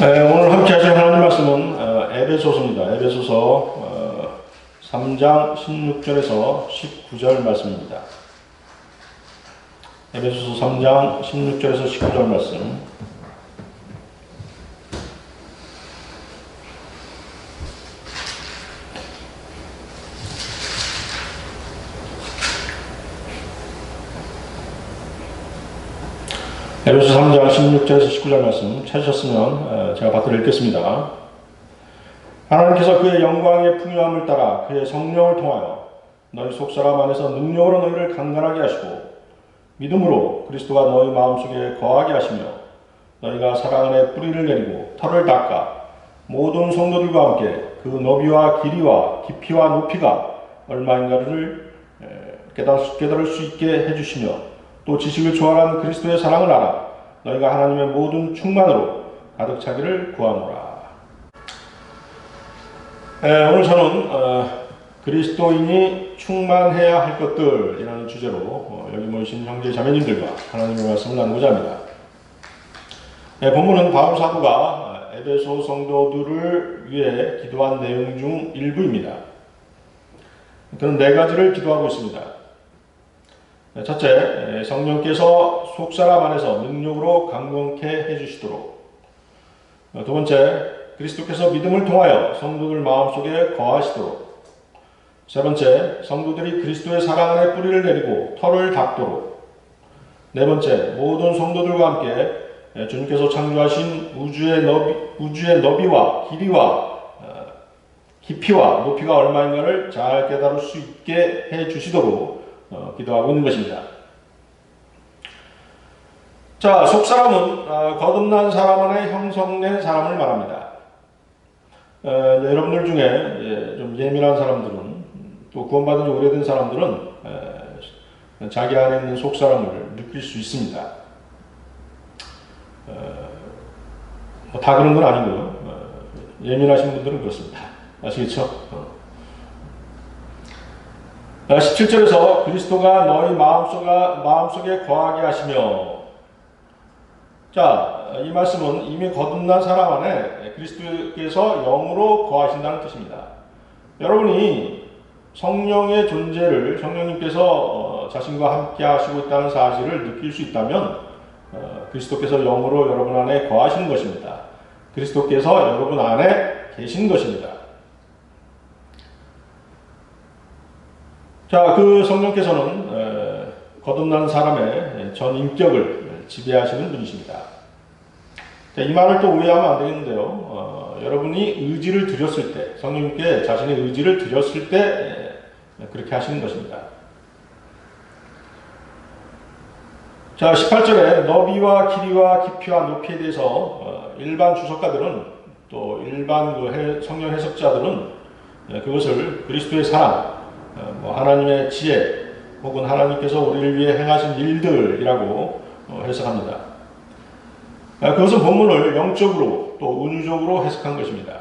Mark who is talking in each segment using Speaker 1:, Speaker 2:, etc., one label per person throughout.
Speaker 1: 오늘 함께 하실 하나님 말씀은 에베소서입니다. 에베소서 3장 16절에서 19절 말씀입니다. 에베소서 3장 16절에서 19절 말씀. 에베소서 3장 16절에서 19절 말씀 찾으셨으면 제가 받들어 읽겠습니다. 하나님께서 그의 영광의 풍요함을 따라 그의 성령을 통하여 너희 속사람 안에서 능력으로 너희를 강건하게 하시고 믿음으로 그리스도가 너희 마음속에 거하게 하시며 너희가 사랑 안에 뿌리를 내리고 털을 닦아 모든 성도들과 함께 그 너비와 길이와 깊이와 높이가 얼마인가를 깨달을 수 있게 해주시며 또 지식을 초월한 그리스도의 사랑을 알아 너희가 하나님의 모든 충만으로 가득 차기를 구하노라. 오늘 저는 그리스도인이 충만해야 할 것들이라는 주제로 여기 모이신 형제 자매님들과 하나님의 말씀을 나누고자 합니다. 본문은 바울 사도가 에베소 성도들을 위해 기도한 내용 중 일부입니다. 그는 네 가지를 기도하고 있습니다. 첫째, 성령께서 속사람 안에서 능력으로 강건케 해주시도록. 두 번째, 그리스도께서 믿음을 통하여 성도들 마음속에 거하시도록. 세 번째, 성도들이 그리스도의 사랑 안에 뿌리를 내리고 털을 닦도록. 네 번째, 모든 성도들과 함께 주님께서 창조하신 우주의 너비와 길이와 깊이와 높이가 얼마인가를 잘 깨달을 수 있게 해주시도록 기도하고 있는 것입니다. 자, 속사람은 거듭난 사람 안에 형성된 사람을 말합니다. 여러분들 중에 좀 예민한 사람들은 또 구원받은 지 오래된 사람들은 자기 안에 있는 속사람을 느낄 수 있습니다. 다 그런 건 아니고요. 예민하신 분들은 그렇습니다. 아시겠죠? 17절에서 그리스도가 너희 마음속에 거하게 하시며, 자, 이 말씀은 이미 거듭난 사람 안에 그리스도께서 영으로 거하신다는 뜻입니다. 여러분이 성령의 존재를 성령님께서 자신과 함께 하시고 있다는 사실을 느낄 수 있다면 그리스도께서 영으로 여러분 안에 거하시는 것입니다. 그리스도께서 여러분 안에 계신 것입니다. 자, 그 성령께서는 거듭난 사람의 전 인격을 지배하시는 분이십니다. 자, 이 말을 또 오해하면 안 되겠는데요. 여러분이 의지를 드렸을 때, 성령님께 자신의 의지를 드렸을 때 그렇게 하시는 것입니다. 자, 18절에 너비와 길이와 깊이와 높이에 대해서 일반 주석가들은 또 일반 성경 해석자들은 그것을 그리스도의 사랑, 하나님의 지혜 혹은 하나님께서 우리를 위해 행하신 일들이라고 해석합니다. 그것은 본문을 영적으로 또 은유적으로 해석한 것입니다.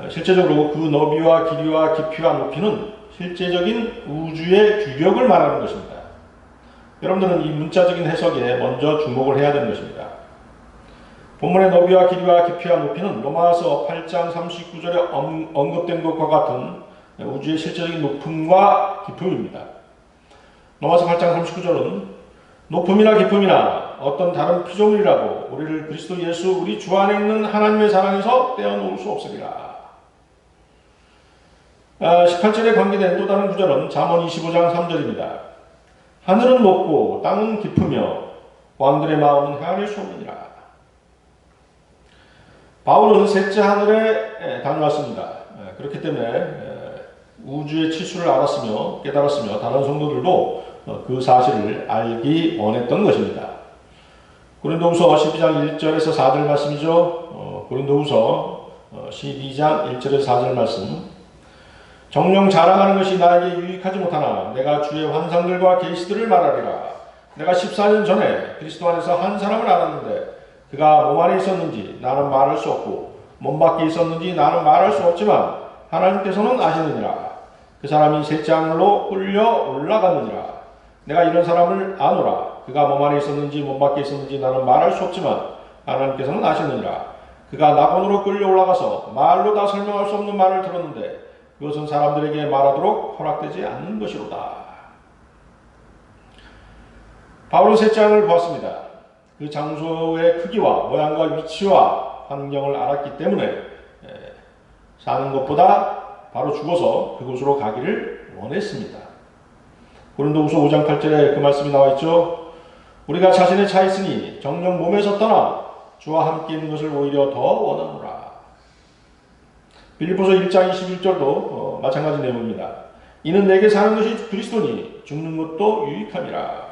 Speaker 1: 실제적으로 그 너비와 길이와 깊이와 높이는 실제적인 우주의 규격을 말하는 것입니다. 여러분들은 이 문자적인 해석에 먼저 주목을 해야 되는 것입니다. 본문의 너비와 길이와 깊이와 높이는 로마서 8장 39절에 언급된 것과 같은 우주의 실제적인 높음과 깊음입니다. 로마서 8장 39절은 높음이나 깊음이나 어떤 다른 피조물이라도 우리를 그리스도 예수 우리 주 안에 있는 하나님의 사랑에서 떼어놓을 수 없으리라. 18절에 관계된 또 다른 구절은 잠언 25장 3절입니다. 하늘은 높고 땅은 깊으며 왕들의 마음은 헤아릴 수 없느니라. 바울은 셋째 하늘에 다녀왔습니다. 그렇기 때문에 우주의 치수를 알았으며 깨달았으며 다른 성도들도 그 사실을 알기 원했던 것입니다. 고린도후서 12장 1절에서 4절 말씀이죠. 고린도후서 12장 1절에서 4절 말씀. 정령 자랑하는 것이 나에게 유익하지 못하나 내가 주의 환상들과 계시들을 말하리라. 내가 14년 전에 그리스도 안에서 한 사람을 알았는데 그가 몸 안에 있었는지 나는 말할 수 없고 몸 밖에 있었는지 나는 말할 수 없지만 하나님께서는 아시느니라. 그 사람이 셋째 하늘로 끌려 올라갔느니라. 내가 이런 사람을 아노라. 그가 몸 안에 있었는지 몸 밖에 있었는지 나는 말할 수 없지만 하나님께서는 아시느니라. 그가 낙원으로 끌려 올라가서 말로 다 설명할 수 없는 말을 들었는데 그것은 사람들에게 말하도록 허락되지 않는 것이로다. 바울은 셋째 하늘을 보았습니다. 그 장소의 크기와 모양과 위치와 환경을 알았기 때문에 사는 것보다 바로 죽어서 그곳으로 가기를 원했습니다. 고린도후서 5장 8절에 그 말씀이 나와 있죠. 우리가 자신의 차 있으니 정녕 몸에서 떠나 주와 함께 있는 것을 오히려 더 원하노라. 빌립보서 1장 21절도 마찬가지 내용입니다. 이는 내게 사는 것이 그리스도니 죽는 것도 유익함이라.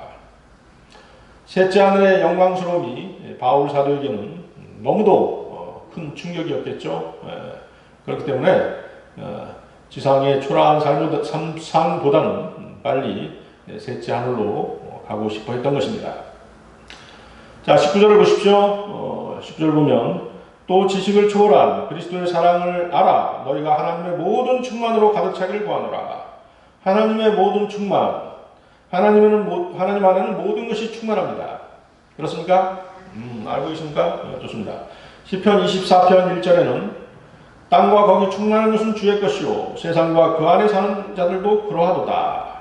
Speaker 1: 셋째 하늘의 영광스러움이 바울 사도에게는 너무도 큰 충격이었겠죠. 그렇기 때문에 지상의 초라한 삶보다는 빨리 셋째 하늘로 가고 싶어 했던 것입니다. 자, 19절을 보십시오. 19절 보면 또 지식을 초월한 그리스도의 사랑을 알아 너희가 하나님의 모든 충만으로 가득 차기를 구하노라. 하나님의 모든 충만. 하나님 안에는 모든 것이 충만합니다. 그렇습니까? 알고 계십니까? 좋습니다. 시편 24편 1절에는 땅과 거기 충만한 것은 주의 것이요 세상과 그 안에 사는 자들도 그러하도다.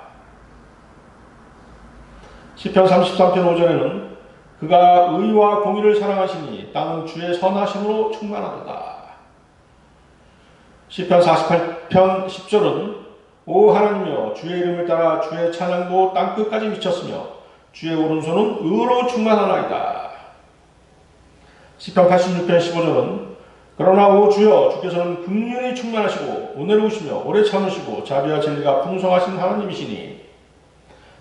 Speaker 1: 시편 33편 5절에는 그가 의와 공의를 사랑하시니 땅은 주의 선하심으로 충만하도다. 시편 48편 10절은 오 하나님이여 주의 이름을 따라 주의 찬양도 땅끝까지 미쳤으며 주의 오른손은 의로 충만하나이다. 시편 86편 15절은 그러나 오 주여 주께서는 긍휼히 충만하시고 은혜로우시며 오래 참으시고 자비와 진리가 풍성하신 하나님이시니.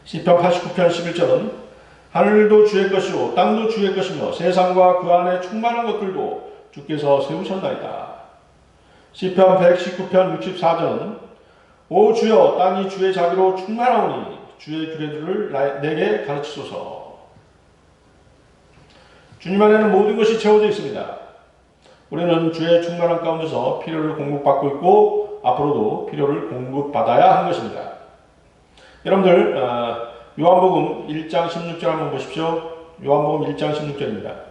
Speaker 1: 시편 89편 11절은 하늘도 주의 것이요 땅도 주의 것이며 세상과 그 안에 충만한 것들도 주께서 세우셨나이다. 시편 119편 64절은 오 주여 땅이 주의 자비로 충만하오니 주의 규례들을 내게 가르치소서. 주님 안에는 모든 것이 채워져 있습니다. 우리는 주의 충만한 가운데서 필요를 공급받고 있고 앞으로도 필요를 공급받아야 하는 것입니다. 여러분들 요한복음 1장 16절 한번 보십시오. 요한복음 1장 16절입니다.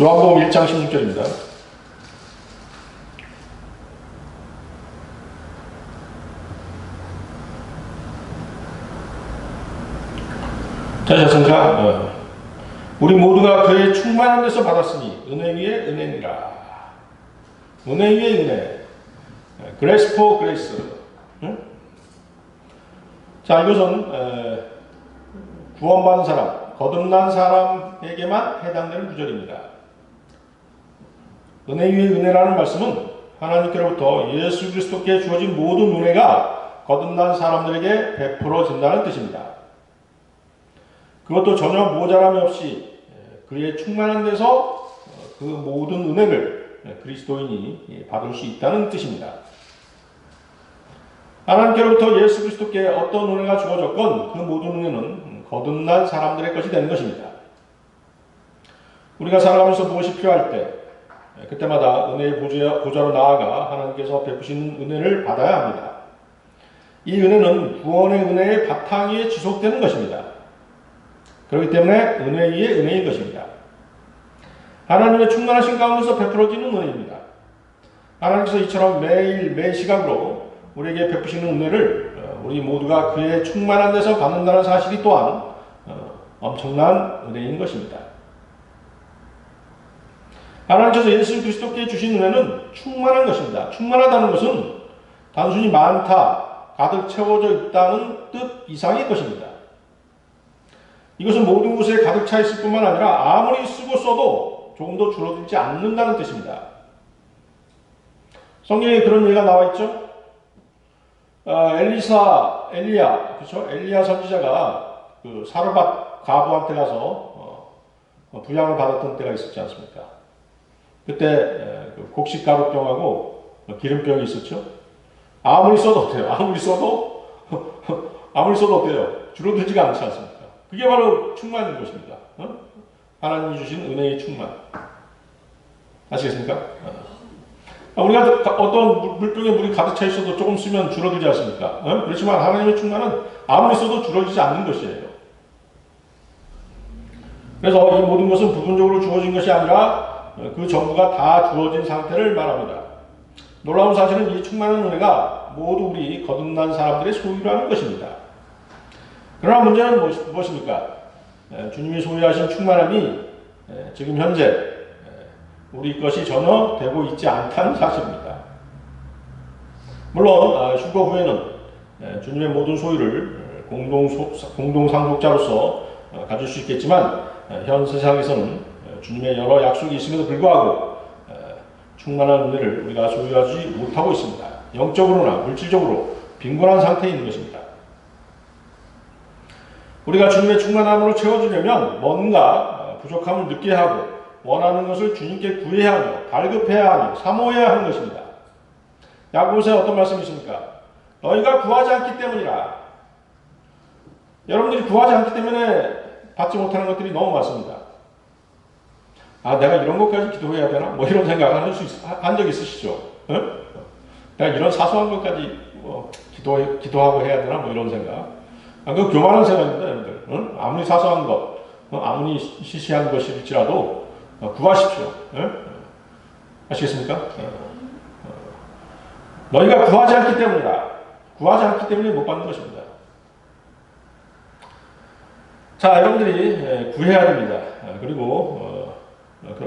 Speaker 1: 요한복음 1장 16절입니다. 찾으셨습니까? 우리 모두가 그의 충만한 데서 받았으니 은혜 위에 은혜니라. 은혜 위에 은혜. 그레이스 포 그레이스. 자, 이것은 구원받은 사람, 거듭난 사람에게만 해당되는 구절입니다. 은혜 위에 은혜라는 말씀은 하나님께로부터 예수 그리스도께 주어진 모든 은혜가 거듭난 사람들에게 베풀어진다는 뜻입니다. 그것도 전혀 모자람이 없이 그의 충만한 데서 그 모든 은혜를 그리스도인이 받을 수 있다는 뜻입니다. 하나님께로부터 예수 그리스도께 어떤 은혜가 주어졌건 그 모든 은혜는 거듭난 사람들의 것이 되는 것입니다. 우리가 살아가면서 무엇이 필요할 때 그때마다 은혜의 보좌로 나아가 하나님께서 베푸시는 은혜를 받아야 합니다. 이 은혜는 구원의 은혜의 바탕 위에 지속되는 것입니다. 그렇기 때문에 은혜 위에 은혜인 것입니다. 하나님의 충만하신 가운데서 베풀어지는 은혜입니다. 하나님께서 이처럼 매일 매 시각으로 우리에게 베푸시는 은혜를 우리 모두가 그의 충만한 데서 받는다는 사실이 또한 엄청난 은혜인 것입니다. 하나님께서 예수 그리스도께 주신 은혜는 충만한 것입니다. 충만하다는 것은 단순히 많다, 가득 채워져 있다는 뜻 이상의 것입니다. 이것은 모든 곳에 가득 차 있을 뿐만 아니라 아무리 쓰고 써도 조금도 줄어들지 않는다는 뜻입니다. 성경에 그런 예가 나와 있죠. 엘리야, 그렇죠? 엘리야 선지자가 그 사르밧 가부한테 가서 부양을 받았던 때가 있었지 않습니까? 그때 곡식가루병하고 기름병이 있었죠. 아무리 써도 어때요? 아무리 써도 어때요? 줄어들지가 않지 않습니까? 그게 바로 충만인 것입니다. 하나님이 주신 은혜의 충만. 아시겠습니까? 우리가 어떤 물병에 물이 가득 차 있어도 조금 쓰면 줄어들지 않습니까? 그렇지만 하나님의 충만은 아무리 써도 줄어들지 않는 것이에요. 그래서 이 모든 것은 부분적으로 주어진 것이 아니라 그 전부가 다 주어진 상태를 말합니다. 놀라운 사실은 이 충만한 은혜가 모두 우리 거듭난 사람들의 소유라는 것입니다. 그러나 문제는 무엇입니까? 주님이 소유하신 충만함이 지금 현재 우리 것이 전혀 되고 있지 않다는 사실입니다. 물론 휴거 후에는 주님의 모든 소유를 공동 상속자로서 가질 수 있겠지만 현 세상에서는 주님의 여러 약속이 있음에도 불구하고 충만한 은혜를 우리가 소유하지 못하고 있습니다. 영적으로나 물질적으로 빈곤한 상태에 있는 것입니다. 우리가 주님의 충만함으로 채워주려면 뭔가 부족함을 느껴야 하고 원하는 것을 주님께 구해야 하며 발급해야 하며 사모해야 하는 것입니다. 야고보서에 어떤 말씀이 있습니까? 너희가 구하지 않기 때문이라. 여러분들이 구하지 않기 때문에 받지 못하는 것들이 너무 많습니다. 내가 이런 것까지 기도해야 되나? 뭐 이런 생각 한 적 있으시죠? 내가 이런 사소한 것까지 기도하고 해야 되나? 뭐 이런 생각. 그 교만한 생각입니다, 여러분들. 아무리 사소한 것, 아무리 시시한 것일지라도 구하십시오. 아시겠습니까? 너희가 구하지 않기 때문이다. 구하지 않기 때문에 못 받는 것입니다. 자, 여러분들이 구해야 됩니다. 그리고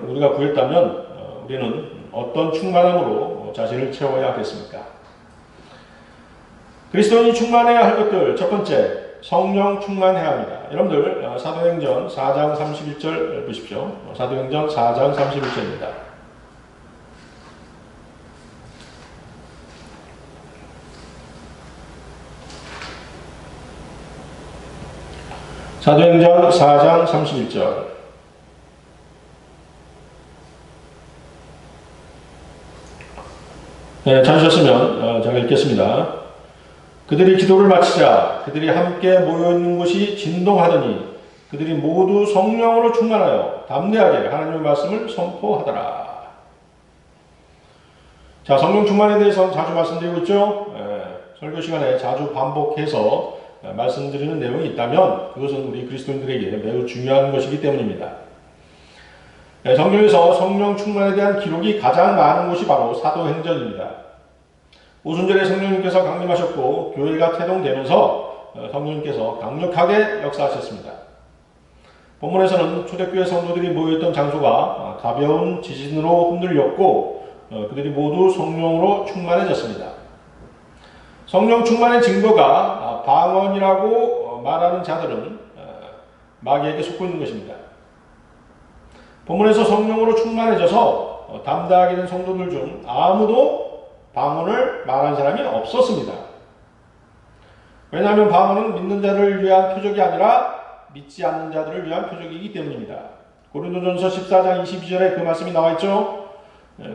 Speaker 1: 우리가 구했다면 우리는 어떤 충만함으로 자신을 채워야 하겠습니까? 그리스도인이 충만해야 할 것들, 첫 번째, 성령 충만해야 합니다. 여러분들 사도행전 4장 31절 보십시오. 사도행전 4장 31절입니다. 사도행전 4장 31절. 찾으셨으면 제가 읽겠습니다. 그들이 기도를 마치자 그들이 함께 모여있는 곳이 진동하더니 그들이 모두 성령으로 충만하여 담대하게 하나님의 말씀을 선포하더라. 자, 성령 충만에 대해서 자주 말씀드리고 있죠. 설교 시간에 자주 반복해서 말씀드리는 내용이 있다면 그것은 우리 그리스도인들에게 매우 중요한 것이기 때문입니다. 성경에서 성령 충만에 대한 기록이 가장 많은 곳이 바로 사도행전입니다. 오순절에 성령님께서 강림하셨고 교회가 태동되면서 성령님께서 강력하게 역사하셨습니다. 본문에서는 초대교회 성도들이 모여있던 장소가 가벼운 지진으로 흔들렸고 그들이 모두 성령으로 충만해졌습니다. 성령 충만의 증거가 방언이라고 말하는 자들은 마귀에게 속고 있는 것입니다. 본문에서 성령으로 충만해져서 담대하게 된 성도들 중 아무도 방언을 말한 사람이 없었습니다. 왜냐하면 방언은 믿는 자를 위한 표적이 아니라 믿지 않는 자들을 위한 표적이기 때문입니다. 고린도전서 14장 22절에 그 말씀이 나와 있죠.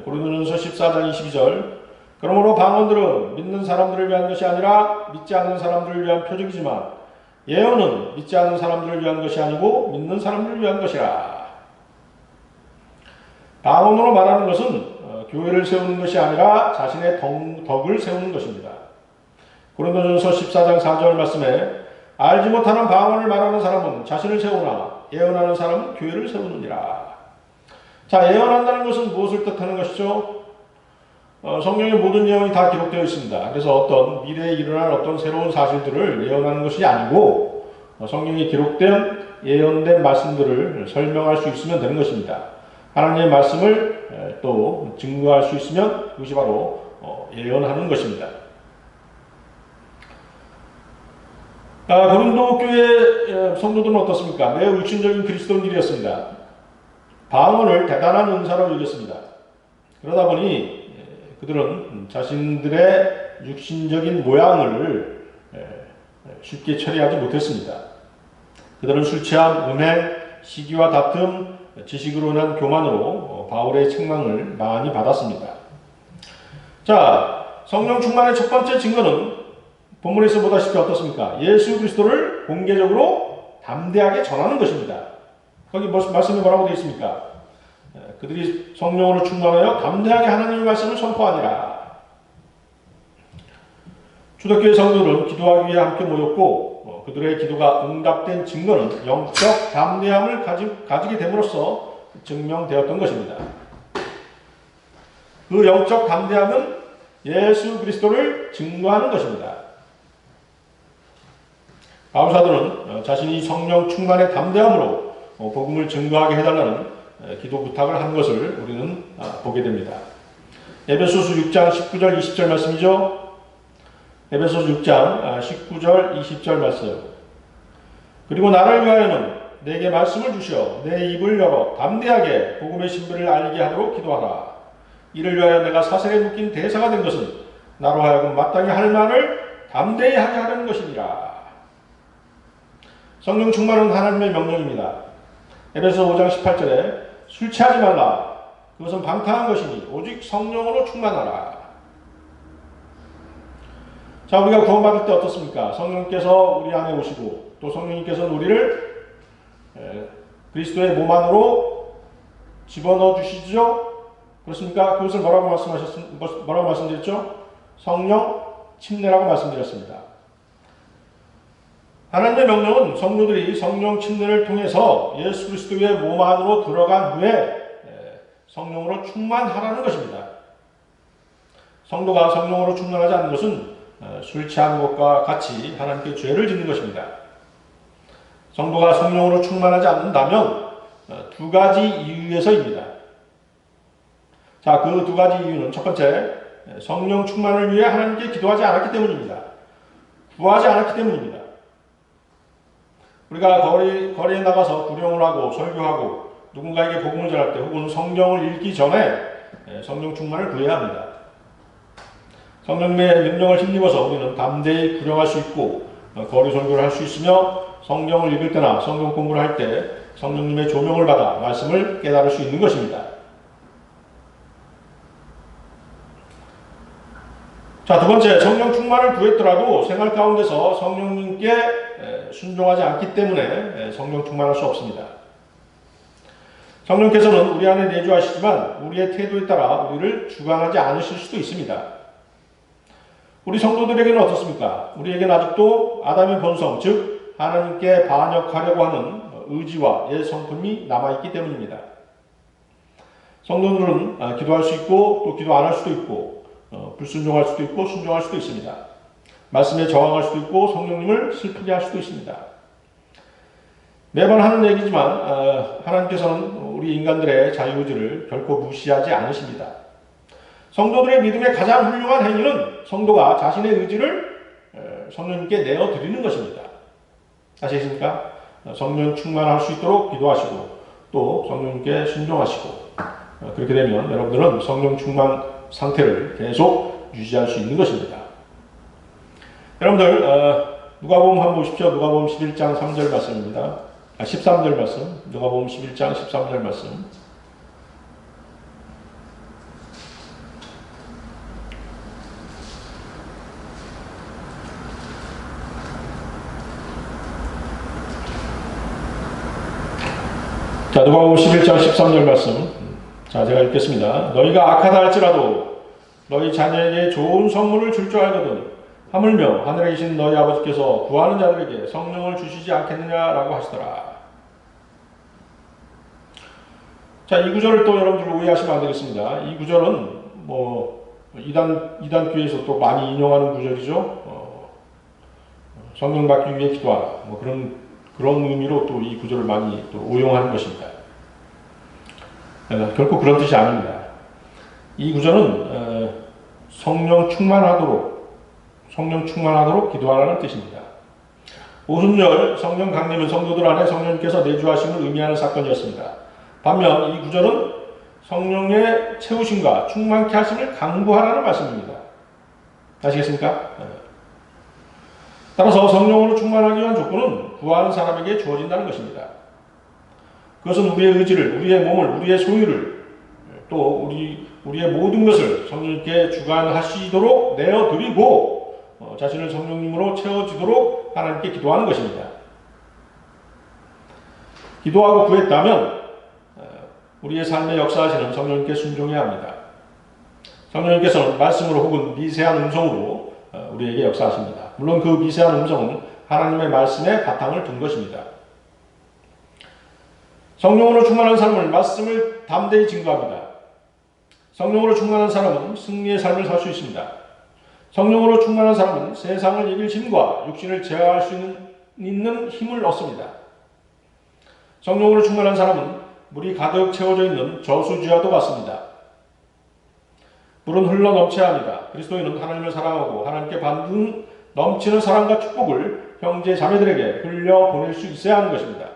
Speaker 1: 고린도전서 14장 22절. 그러므로 방언들은 믿는 사람들을 위한 것이 아니라 믿지 않는 사람들을 위한 표적이지만 예언은 믿지 않는 사람들을 위한 것이 아니고 믿는 사람들을 위한 것이라. 방언으로 말하는 것은 교회를 세우는 것이 아니라 자신의 덕을 세우는 것입니다. 고린도전서 14장 4절 말씀에 알지 못하는 방언을 말하는 사람은 자신을 세우나 예언하는 사람은 교회를 세우느니라. 자, 예언한다는 것은 무엇을 뜻하는 것이죠? 성경의 모든 예언이 다 기록되어 있습니다. 그래서 어떤 미래에 일어날 어떤 새로운 사실들을 예언하는 것이 아니고 성경에 기록된 예언된 말씀들을 설명할 수 있으면 되는 것입니다. 하나님의 말씀을 또 증거할 수 있으면 그것이 바로 예언하는 것입니다. 고린도 교회 성도들은 어떻습니까? 매우 육신적인 그리스도인들이었습니다. 방언을 대단한 은사로 여겼습니다. 그러다 보니 그들은 자신들의 육신적인 모양을 쉽게 처리하지 못했습니다. 그들은 술 취함, 음행, 시기와 다툼, 지식으로 인한 교만으로 바울의 책망을 많이 받았습니다. 자, 성령 충만의 첫 번째 증거는 본문에서 보다시피 어떻습니까? 예수 그리스도를 공개적으로 담대하게 전하는 것입니다. 거기 말씀이 뭐라고 되어 있습니까? 그들이 성령으로 충만하여 담대하게 하나님의 말씀을 선포하니라. 초대교회 성도들은 기도하기 위해 함께 모였고 그들의 기도가 응답된 증거는 영적 담대함을 가지게 됨으로써 증명되었던 것입니다. 그 영적 담대함은 예수 그리스도를 증거하는 것입니다. 바울사도는 자신이 성령 충만의 담대함으로 복음을 증거하게 해달라는 기도 부탁을 한 것을 우리는 보게 됩니다. 에베소서 6장 19절 20절 말씀이죠. 에베소서 6장 19절 20절 말씀. 그리고 나를 위하여는 내게 말씀을 주시어 내 입을 열어 담대하게 복음의 신비를 알게 하도록 기도하라. 이를 위하여 내가 사슬에 묶인 대사가 된 것은 나로 하여금 마땅히 할 말을 담대히 하게 하려는 것이니라. 성령 충만은 하나님의 명령입니다. 에베소 5장 18절에 술 취하지 말라. 그것은 방탕한 것이니 오직 성령으로 충만하라. 자, 우리가 구원받을 때 어떻습니까? 성령께서 우리 안에 오시고 또 성령님께서는 우리를 그리스도의 몸 안으로 집어넣어 주시죠? 그렇습니까? 그것을 뭐라고 말씀드렸죠? 성령 침례라고 말씀드렸습니다. 하나님의 명령은 성도들이 성령 침례를 통해서 예수 그리스도의 몸 안으로 들어간 후에 성령으로 충만하라는 것입니다. 성도가 성령으로 충만하지 않는 것은 술 취하는 것과 같이 하나님께 죄를 짓는 것입니다. 성도가 성령으로 충만하지 않는다면 두 가지 이유에서입니다. 자, 그 두 가지 이유는 첫 번째, 성령 충만을 위해 하나님께 기도하지 않았기 때문입니다. 구하지 않았기 때문입니다. 우리가 거리에 나가서 구령을 하고 설교하고 누군가에게 복음을 전할 때 혹은 성경을 읽기 전에 성령 충만을 구해야 합니다. 성령님의 능력을 힘입어서 우리는 담대히 구령할 수 있고 거리 설교를 할 수 있으며 성경을 읽을 때나 성경 공부를 할 때 성령님의 조명을 받아 말씀을 깨달을 수 있는 것입니다. 자, 두 번째, 성령 충만을 구했더라도 생활 가운데서 성령님께 순종하지 않기 때문에 성령 충만할 수 없습니다. 성령께서는 우리 안에 내주하시지만 우리의 태도에 따라 우리를 주관하지 않으실 수도 있습니다. 우리 성도들에게는 어떻습니까? 우리에게는 아직도 아담의 본성, 즉 하나님께 반역하려고 하는 의지와 옛 성품이 남아있기 때문입니다. 성도들은 기도할 수 있고 또 기도 안 할 수도 있고 불순종할 수도 있고 순종할 수도 있습니다. 말씀에 저항할 수도 있고 성령님을 슬프게 할 수도 있습니다. 매번 하는 얘기지만 하나님께서는 우리 인간들의 자유의지를 결코 무시하지 않으십니다. 성도들의 믿음의 가장 훌륭한 행위는 성도가 자신의 의지를 성령님께 내어드리는 것입니다. 아시겠습니까? 성령 충만할 수 있도록 기도하시고 또 성령님께 순종하시고 그렇게 되면 여러분들은 성령 충만 상태를 계속 유지할 수 있는 것입니다. 여러분들 누가복음 한번 보십시오. 누가복음 11장 3절 말씀입니다. 13절 말씀. 누가복음 11장 13절 말씀. 자, 누가복음 11장 13절 말씀. 자, 제가 읽겠습니다. 너희가 악하다 할지라도 너희 자녀에게 좋은 선물을 줄 줄 알거든 하물며 하늘에 계신 너희 아버지께서 구하는 자들에게 성령을 주시지 않겠느냐라고 하시더라. 자, 이 구절을 또 여러분들 오해하시면 안 되겠습니다. 이 구절은 이단 교회에서 또 많이 인용하는 구절이죠. 성령 받기 위해 기도하라. 그런 의미로 또 이 구절을 많이 또 오용하는 것입니다. 결코 그런 뜻이 아닙니다. 이 구절은 성령 충만하도록 기도하라는 뜻입니다. 오순절 성령 강림은 성도들 안에 성령님께서 내주하심을 의미하는 사건이었습니다. 반면 이 구절은 성령의 채우심과 충만케 하심을 강구하라는 말씀입니다. 아시겠습니까? 따라서 성령으로 충만하기 위한 조건은 구하는 사람에게 주어진다는 것입니다. 그것은 우리의 의지를, 우리의 몸을, 우리의 소유를 또 우리의 모든 것을 성령님께 주관하시도록 내어드리고 자신을 성령님으로 채워지도록 하나님께 기도하는 것입니다. 기도하고 구했다면 우리의 삶에 역사하시는 성령님께 순종해야 합니다. 성령님께서는 말씀으로 혹은 미세한 음성으로 우리에게 역사하십니다. 물론 그 미세한 음성은 하나님의 말씀에 바탕을 둔 것입니다. 성령으로 충만한 사람은 말씀을 담대히 증거합니다. 성령으로 충만한 사람은 승리의 삶을 살 수 있습니다. 성령으로 충만한 사람은 세상을 이길 힘과 육신을 제어할 수 있는 힘을 얻습니다. 성령으로 충만한 사람은 물이 가득 채워져 있는 저수지와도 같습니다. 물은 흘러 넘쳐야 합니다. 그리스도인은 하나님을 사랑하고 하나님께 받는 넘치는 사랑과 축복을 형제 자매들에게 흘려보낼 수 있어야 하는 것입니다.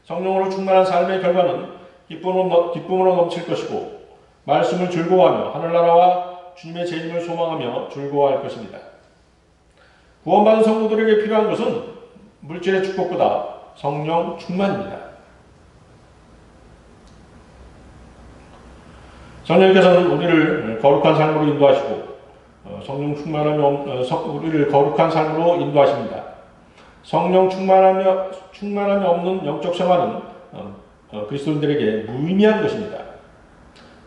Speaker 1: 성령으로 충만한 삶의 결과는 기쁨으로 넘칠 것이고 말씀을 즐거워하며 하늘나라와 주님의 재림을 소망하며 즐거워할 것입니다. 구원받은 성도들에게 필요한 것은 물질의 축복보다 성령 충만입니다. 성령께서는 우리를 거룩한 삶으로 인도하시고 성령 우리를 거룩한 삶으로 인도하십니다. 성령 충만함이 없는 영적 생활은 그리스도인들에게 무의미한 것입니다.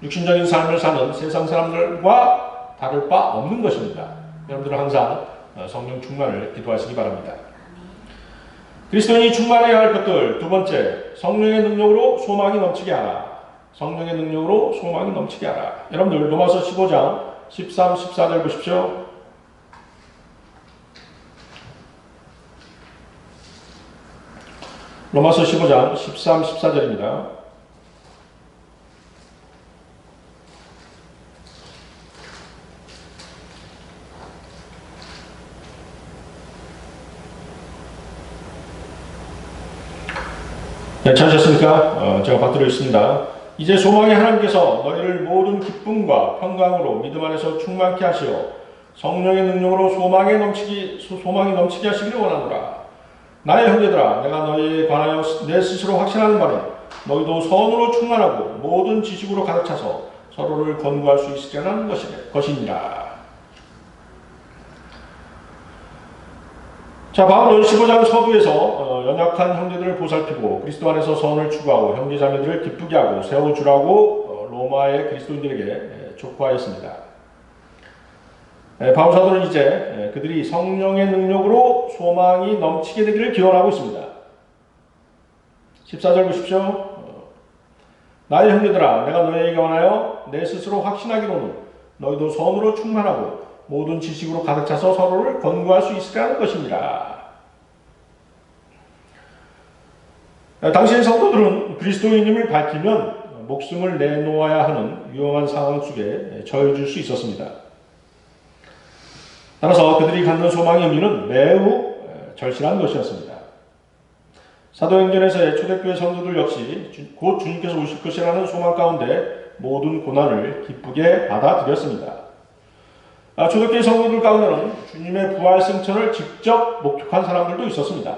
Speaker 1: 육신적인 삶을 사는 세상 사람들과 다를 바 없는 것입니다. 여러분들은 항상 성령 충만을 기도하시기 바랍니다. 그리스도인이 충만해야 할 것들, 두 번째, 성령의 능력으로 소망이 넘치게 하라. 성령의 능력으로 소망이 넘치게 하라. 여러분들 로마서 15장 13, 14절 보십시오. 로마서 15장 13, 14절입니다. 네, 찾으셨습니까? 제가 받들어있습니다. 이제 소망의 하나님께서 너희를 모든 기쁨과 평강으로 믿음 안에서 충만케 하시어 성령의 능력으로 소망이 넘치게 하시기를 원하노라. 나의 형제들아, 내가 너희에 관하여 내 스스로 확신하는 바는 너희도 선으로 충만하고 모든 지식으로 가득 차서 서로를 권고할 수 있으려는 것이니라. 자, 바울은 15장 서두에서 연약한 형제들을 보살피고 그리스도 안에서 선을 추구하고 형제자매들을 기쁘게 하고 세워주라고 로마의 그리스도인들에게 촉구하였습니다. 바울 사도는 이제 그들이 성령의 능력으로 소망이 넘치게 되기를 기원하고 있습니다. 14절 보십시오. 나의 형제들아, 내가 너희에게 원하여 내 스스로 확신하기로는 너희도 선으로 충만하고 모든 지식으로 가득 차서 서로를 권고할 수 있으라는 것입니다. 당시의 성도들은 그리스도인임을 밝히면 목숨을 내놓아야 하는 위험한 상황 속에 처해질 수 있었습니다. 따라서 그들이 갖는 소망의 의미는 매우 절실한 것이었습니다. 사도행전에서의 초대교회 성도들 역시 곧 주님께서 오실 것이라는 소망 가운데 모든 고난을 기쁘게 받아들였습니다. 초대교회 성도들 가운데는 주님의 부활 승천을 직접 목격한 사람들도 있었습니다.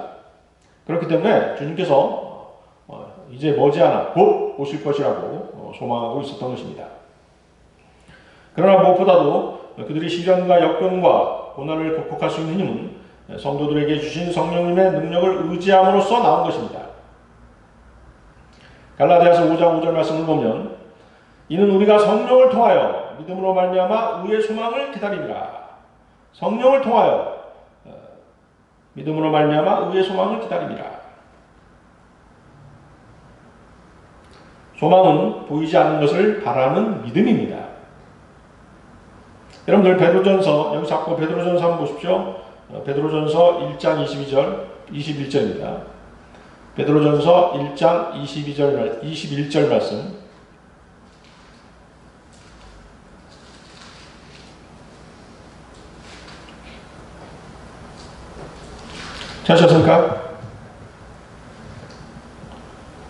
Speaker 1: 그렇기 때문에 주님께서 이제 머지않아 곧 오실 것이라고 소망하고 있었던 것입니다. 그러나 무엇보다도 그들이 시련과 역경과 고난을 극복할 수 있는 힘은 성도들에게 주신 성령님의 능력을 의지함으로써 나온 것입니다. 갈라디아서 5장 5절 말씀을 보면 이는 우리가 성령을 통하여 믿음으로 말미암아 의의 소망을 기다리리라. 성령을 통하여 믿음으로 말미암아 의의 소망을 기다리리라. 소망은 보이지 않는 것을 바라는 믿음입니다. 여러분들 베드로전서, 여기 자꾸 베드로전서 한번 보십시오. 베드로전서 1장 21절입니다. 베드로전서 1장 21절 말씀. 찾으셨습니까?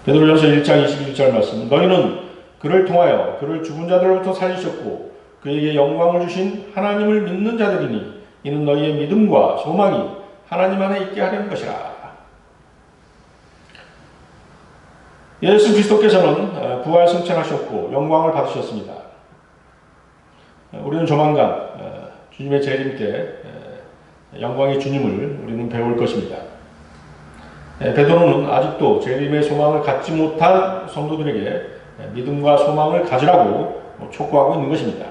Speaker 1: 베드로전서 1장 21절 말씀. 너희는 그를 통하여 그를 죽은 자들로부터 살리셨고 그에게 영광을 주신 하나님을 믿는 자들이니 이는 너희의 믿음과 소망이 하나님 안에 있게 하려는 것이라. 예수 그리스도께서는 부활 승천하셨고 영광을 받으셨습니다. 우리는 조만간 주님의 재림 때 영광의 주님을 우리는 배울 것입니다. 베드로는 아직도 재림의 소망을 갖지 못한 성도들에게 믿음과 소망을 가지라고 촉구하고 있는 것입니다.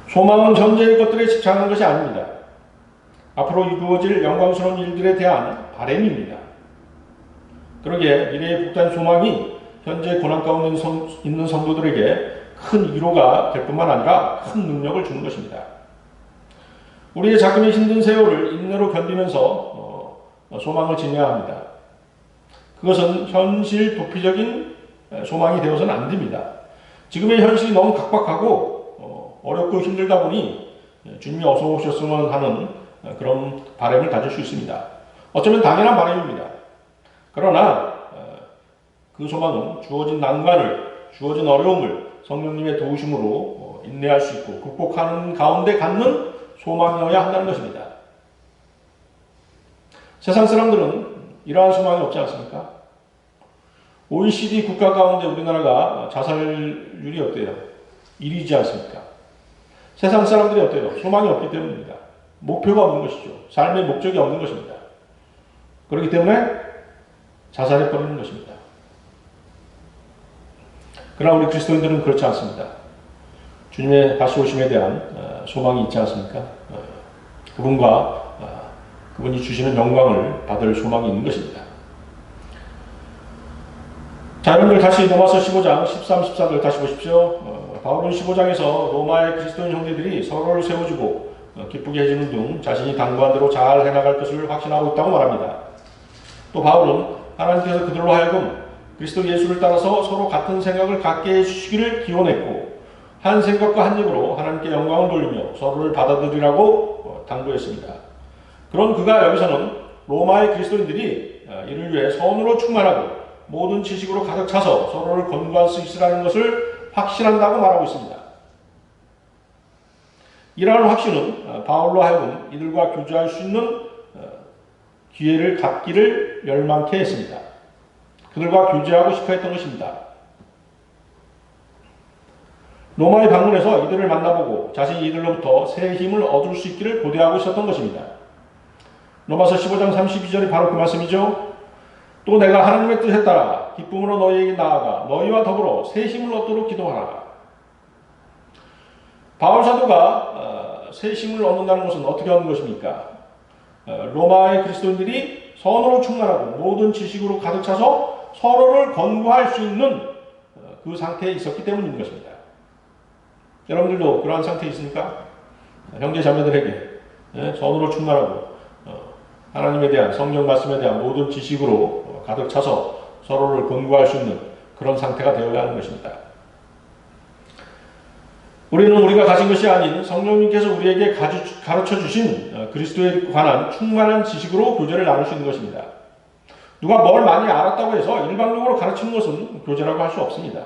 Speaker 1: 소망은 현재의 것들에 집착하는 것이 아닙니다. 앞으로 이루어질 영광스러운 일들에 대한 바람입니다. 그러기에 미래의 복된 소망이 현재 고난 가운데 있는 성도들에게 큰 위로가 될 뿐만 아니라 큰 능력을 주는 것입니다. 우리의 자금의 힘든 세월을 인내로 견디면서 소망을 지녀야 합니다. 그것은 현실 도피적인 소망이 되어서는 안 됩니다. 지금의 현실이 너무 각박하고 어렵고 힘들다 보니 주님이 어서 오셨으면 하는 그런 바람을 가질 수 있습니다. 어쩌면 당연한 바람입니다. 그러나 그 소망은 주어진 난관을, 주어진 어려움을 성령님의 도우심으로 인내할 수 있고 극복하는 가운데 갖는 소망이어야 한다는 것입니다. 세상 사람들은 이러한 소망이 없지 않습니까? OECD 국가 가운데 우리나라가 자살률이 어때요? 1위지 않습니까? 세상 사람들이 어때요? 소망이 없기 때문입니다. 목표가 없는 것이죠. 삶의 목적이 없는 것입니다. 그렇기 때문에 자살해버리는 것입니다. 그러나 우리 그리스도인들은 그렇지 않습니다. 주님의 다시 오심에 대한 소망이 있지 않습니까? 그분이 주시는 영광을 받을 소망이 있는 것입니다. 자, 여러분들 다시 로마서 15장 13, 14절 다시 보십시오. 바울은 15장에서 로마의 그리스도인 형제들이 서로를 세워주고 기쁘게 해주는 등 자신이 당부한 대로 잘 해나갈 것을 확신하고 있다고 말합니다. 또 바울은 하나님께서 그들로 하여금 그리스도 예수를 따라서 서로 같은 생각을 갖게 해주시기를 기원했고 한 생각과 한 입으로 하나님께 영광을 돌리며 서로를 받아들이라고 당부했습니다. 그런 그가 여기서는 로마의 그리스도인들이 이를 위해 선으로 충만하고 모든 지식으로 가득 차서 서로를 권고할 수 있으라는 것을 확신한다고 말하고 있습니다. 이러한 확신은 바울로 하여금 이들과 교제할 수 있는 기회를 갖기를 열망케 했습니다. 그들과 교제하고 싶어 했던 것입니다. 로마에 방문해서 이들을 만나보고 자신이 이들로부터 새 힘을 얻을 수 있기를 고대하고 있었던 것입니다. 로마서 15장 32절이 바로 그 말씀이죠. 또 내가 하나님의 뜻에 따라 기쁨으로 너희에게 나아가 너희와 더불어 새 힘을 얻도록 기도하라. 바울 사도가 새 힘을 얻는다는 것은 어떻게 하는 것입니까? 로마의 그리스도인들이 선으로 충만하고 모든 지식으로 가득 차서 서로를 권고할 수 있는 그 상태에 있었기 때문인 것입니다. 여러분들도 그러한 상태에 있습니까? 형제 자매들에게 선으로 충만하고 하나님에 대한 성경 말씀에 대한 모든 지식으로 가득 차서 서로를 권고할 수 있는 그런 상태가 되어야 하는 것입니다. 우리는 우리가 가진 것이 아닌 성령님께서 우리에게 가르쳐 주신 그리스도에 관한 충만한 지식으로 교제를 나눌 수 있는 것입니다. 누가 뭘 많이 알았다고 해서 일방적으로 가르치는 것은 교제라고 할 수 없습니다.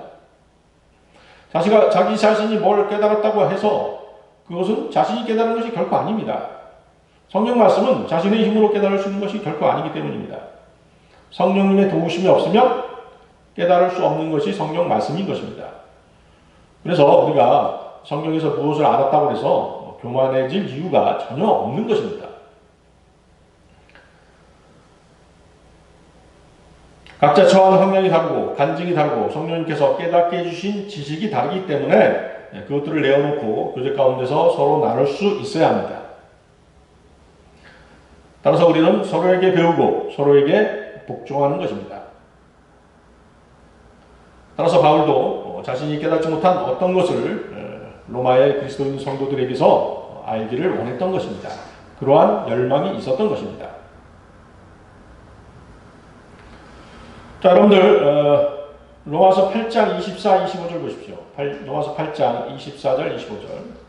Speaker 1: 자기 자신이 뭘 깨달았다고 해서 그것은 자신이 깨달은 것이 결코 아닙니다. 성경 말씀은 자신의 힘으로 깨달을 수 있는 것이 결코 아니기 때문입니다. 성령님의 도우심이 없으면 깨달을 수 없는 것이 성경 말씀인 것입니다. 그래서 우리가 성경에서 무엇을 알았다고 해서 교만해질 이유가 전혀 없는 것입니다. 각자 처한 환경이 다르고 간증이 다르고 성령님께서 깨닫게 해주신 지식이 다르기 때문에 그것들을 내어놓고 교제 가운데서 서로 나눌 수 있어야 합니다. 따라서 우리는 서로에게 배우고 서로에게 복종하는 것입니다. 따라서 바울도 자신이 깨닫지 못한 어떤 것을 로마의 그리스도인 성도들에게서 알기를 원했던 것입니다. 그러한 열망이 있었던 것입니다. 자, 여러분들 로마서 8장 24, 25절 보십시오. 로마서 8장 24절, 25절.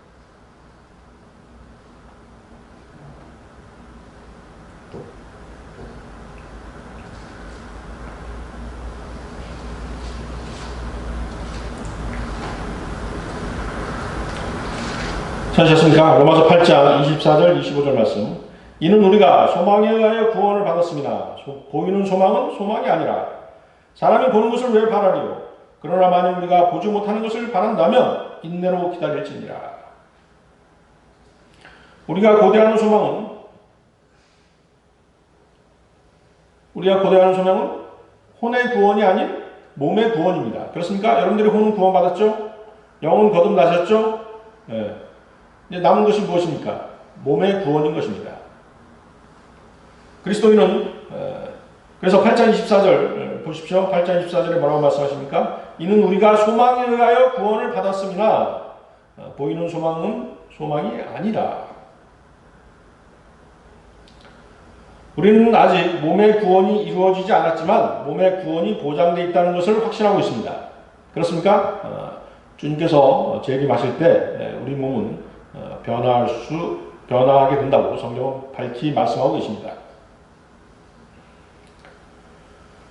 Speaker 1: 찾으셨습니까? 로마서 8장 24절 25절 말씀. 이는 우리가 소망에 의하여 구원을 받았습니다. 보이는 소망은 소망이 아니라 사람이 보는 것을 왜 바라리요? 그러나 만일 우리가 보지 못하는 것을 바란다면 인내로 기다릴지니라. 우리가 고대하는 소망은 혼의 구원이 아닌 몸의 구원입니다. 그렇습니까? 여러분들이 혼은 구원받았죠? 영은 거듭나셨죠? 예. 이제 남은 것이 무엇입니까? 몸의 구원인 것입니다. 그리스도인은 그래서 8장 24절 보십시오. 8장 24절에 뭐라고 말씀하십니까? 이는 우리가 소망에 의하여 구원을 받았음이나 보이는 소망은 소망이 아니라. 우리는 아직 몸의 구원이 이루어지지 않았지만 몸의 구원이 보장되어 있다는 것을 확신하고 있습니다. 그렇습니까? 주님께서 재림하실 때 우리 몸은 변화하게 된다고 성경은 밝히 말씀하고 계십니다.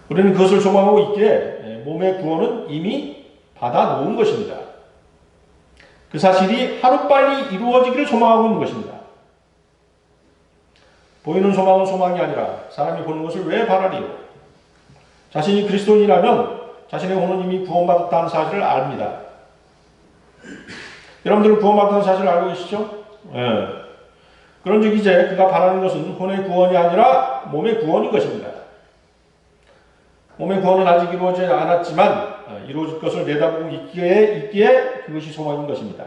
Speaker 1: 우리는 그것을 소망하고 있기에 몸의 구원은 이미 받아 놓은 것입니다. 그 사실이 하루빨리 이루어지기를 소망하고 있는 것입니다. 보이는 소망은 소망이 아니라 사람이 보는 것을 왜 바라리요? 자신이 그리스도인이라면 자신의 혼은 이미 구원받았다는 사실을 압니다. 여러분들은 구원받았다는 사실을 알고 계시죠? 네. 그런즉 이제 그가 바라는 것은 혼의 구원이 아니라 몸의 구원인 것입니다. 몸의 구원은 아직 이루어지지 않았지만 이루어질 것을 내다보고 있기에 그것이 소망인 것입니다.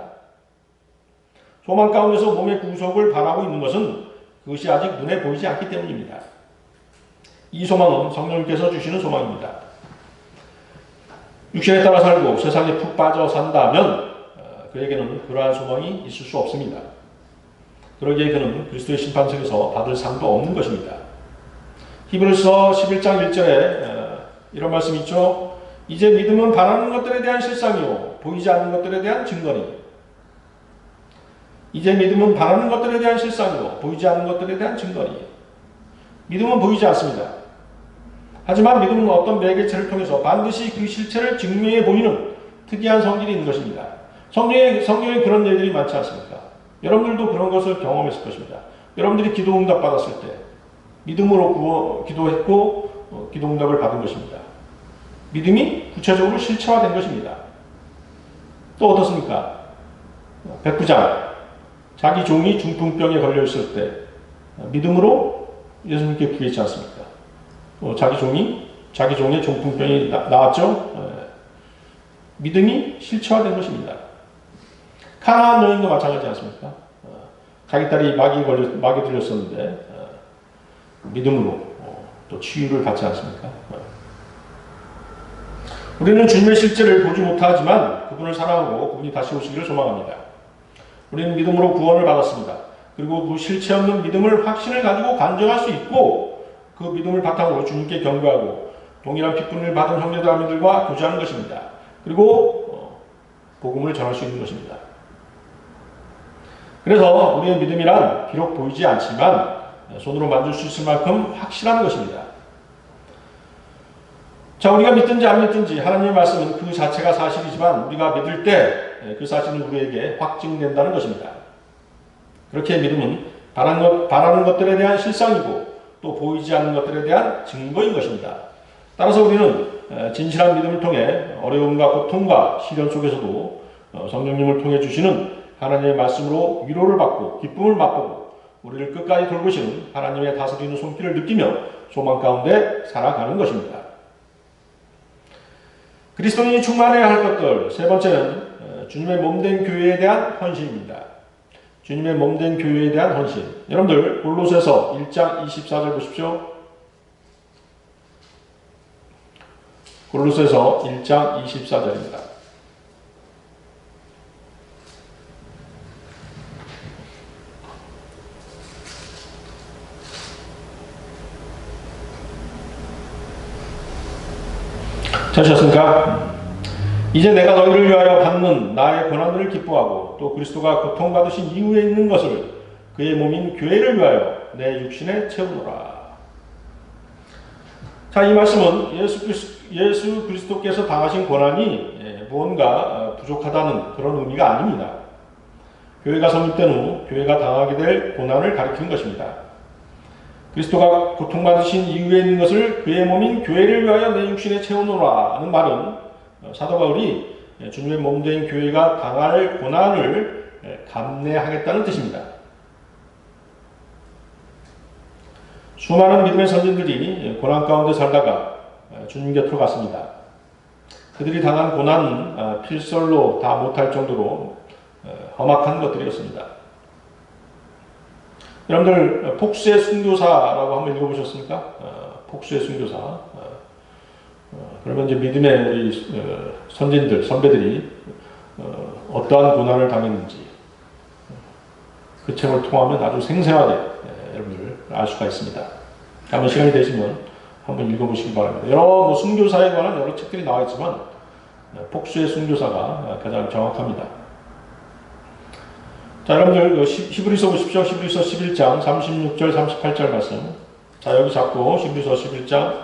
Speaker 1: 소망 가운데서 몸의 구속을 바라고 있는 것은 그것이 아직 눈에 보이지 않기 때문입니다. 이 소망은 성령님께서 주시는 소망입니다. 육신에 따라 살고 세상에 푹 빠져 산다면 그에게는 그러한 소망이 있을 수 없습니다. 그러기에 그는 그리스도의 심판석에서 받을 상도 없는 것입니다. 히브리서 11장 1절에 이런 말씀이 있죠. 이제 믿음은 바라는 것들에 대한 실상이요 보이지 않는 것들에 대한 증거니. 이제 믿음은 바라는 것들에 대한 실상이요 보이지 않는 것들에 대한 증거니. 믿음은 보이지 않습니다. 하지만 믿음은 어떤 매개체를 통해서 반드시 그 실체를 증명해 보이는 특이한 성질이 있는 것입니다. 성경에 그런 예들이 많지 않습니까? 여러분들도 그런 것을 경험했을 것입니다. 여러분들이 기도 응답 받았을 때 믿음으로 기도했고 기도 응답을 받은 것입니다. 믿음이 구체적으로 실체화된 것입니다. 또 어떻습니까? 백부장, 자기 종이 중풍병에 걸려 있을 때 믿음으로 예수님께 구했지 않습니까? 자기 종의 중풍병이 나왔죠? 믿음이 실체화된 것입니다. 가나안 여인도 마찬가지지 않습니까? 자기 딸이 마귀 들렸었는데 믿음으로 또 치유를 받지 않습니까? 우리는 주님의 실제를 보지 못하지만 그분을 사랑하고 그분이 다시 오시기를 소망합니다. 우리는 믿음으로 구원을 받았습니다. 그리고 그 실체 없는 믿음을 확신을 가지고 간증할 수 있고 그 믿음을 바탕으로 주님께 경배하고 동일한 핏분을 받은 형제자매들과 교제하는 것입니다. 그리고 복음을 전할 수 있는 것입니다. 그래서 우리의 믿음이란 비록 보이지 않지만 손으로 만질 수 있을 만큼 확실한 것입니다. 자, 우리가 믿든지 안 믿든지 하나님의 말씀은 그 자체가 사실이지만 우리가 믿을 때 그 사실은 우리에게 확증된다는 것입니다. 그렇게 믿음은 바라는 것들에 대한 실상이고 또 보이지 않는 것들에 대한 증거인 것입니다. 따라서 우리는 진실한 믿음을 통해 어려움과 고통과 시련 속에서도 성령님을 통해 주시는 하나님의 말씀으로 위로를 받고 기쁨을 맛보고 우리를 끝까지 돌보시는 하나님의 다스리는 손길을 느끼며 소망 가운데 살아가는 것입니다. 그리스도인이 충만해야 할 것들, 세 번째는 주님의 몸된 교회에 대한 헌신입니다. 주님의 몸된 교회에 대한 헌신. 여러분들 골로새서 1장 24절 보십시오. 골로새서 1장 24절입니다. 찾으셨습니까? 이제 내가 너희를 위하여 받는 나의 고난을 기뻐하고 또 그리스도가 고통받으신 이후에 있는 것을 그의 몸인 교회를 위하여 내 육신에 채우노라. 자, 이 말씀은 예수 그리스도께서 당하신 고난이 무언가 부족하다는 그런 의미가 아닙니다. 교회가 성립된 후 교회가 당하게 될 고난을 가리키는 것입니다. 그리스도가 고통받으신 이후에 있는 것을 그의 몸인 교회를 위하여 내 육신에 채우노라 하는 말은 사도 바울이 주님의 몸된 교회가 당할 고난을 감내하겠다는 뜻입니다. 수많은 믿음의 선진들이 고난 가운데 살다가 주님 곁으로 갔습니다. 그들이 당한 고난은 필설로 다 못할 정도로 험악한 것들이었습니다. 여러분들 폭수의 순교사라고 한번 읽어보셨습니까? 폭수의 순교사. 그러면 이제 믿음의 우리 선진들, 선배들이 어떠한 고난을 당했는지 그 책을 통하면 아주 생생하게 여러분들 알 수가 있습니다. 한번 시간이 되시면 한번 읽어보시기 바랍니다. 여러 순교사에 관한 여러 책들이 나와 있지만 폭수의 순교사가 가장 정확합니다. 자, 여러분들 히브리서 보십시오. 히브리서 11장 36절 38절 말씀. 자, 여기 잡고 히브리서 11장